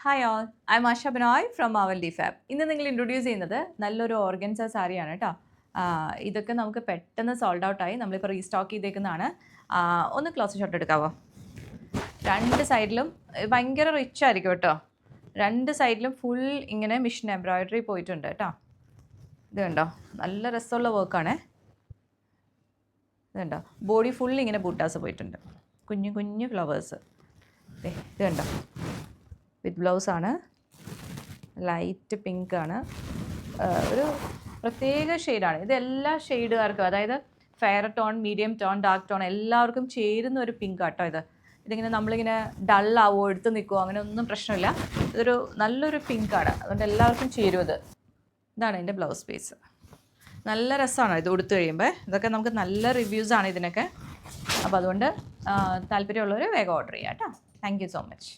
Hi all, I am Asha Binoy from മാവൽഡി ഫാബ്. ഇന്ന് നിങ്ങൾ ഇൻട്രൊഡ്യൂസ് ചെയ്യുന്നത് നല്ലൊരു ഓർഗൻസ സാരിയാണ് കേട്ടോ. ഇതൊക്കെ നമുക്ക് പെട്ടെന്ന് സോൾഡ് ഔട്ടായി, നമ്മളിപ്പോൾ റീസ്റ്റോക്ക് ചെയ്തേക്കുന്നതാണ്. ഒന്ന് ക്ലോസ് ഷോട്ട് എടുക്കാവോ? രണ്ട് സൈഡിലും ഭയങ്കര റിച്ച് ആയിരിക്കും കേട്ടോ. രണ്ട് സൈഡിലും ഫുൾ ഇങ്ങനെ മിഷൻ എംബ്രോയിഡറി പോയിട്ടുണ്ട് കേട്ടോ. ഇത് കണ്ടോ, നല്ല രസമുള്ള വർക്കാണ്. ഇത് കണ്ടോ, ബോഡി ഫുൾ ഇങ്ങനെ ബൂട്ടാസ് പോയിട്ടുണ്ട്, കുഞ്ഞു കുഞ്ഞു ഫ്ലവേഴ്സ്. ഇത് കണ്ടോ, വിത്ത് ബ്ലൗസാണ്, ലൈറ്റ് പിങ്ക് ആണ്, ഒരു പ്രത്യേക ഷെയ്ഡാണ് ഇത്. എല്ലാ ഷെയ്ഡുകാർക്കും, അതായത് fair tone, medium tone, dark tone എല്ലാവർക്കും ചേരുന്ന ഒരു പിങ്ക് ആട്ടോ ഇത്. ഇതിങ്ങനെ നമ്മളിങ്ങനെ ഡള്ളാവോ, എടുത്ത് നിൽക്കുമോ, അങ്ങനെ ഒന്നും പ്രശ്നമില്ല. ഇതൊരു നല്ലൊരു പിങ്കാണ്, അതുകൊണ്ട് എല്ലാവർക്കും ചേരും ഇത്. ഇതാണ് എൻ്റെ ബ്ലൗസ് പീസ്. നല്ല രസമാണ് ഇത് ഉടുത്ത് കഴിയുമ്പോൾ. ഇതൊക്കെ നമുക്ക് നല്ല റിവ്യൂസാണ് ഇതിനൊക്കെ. അപ്പോൾ അതുകൊണ്ട് താല്പര്യമുള്ളവർ വേഗം ഓർഡർ ചെയ്യാം കേട്ടോ. Thank you so much.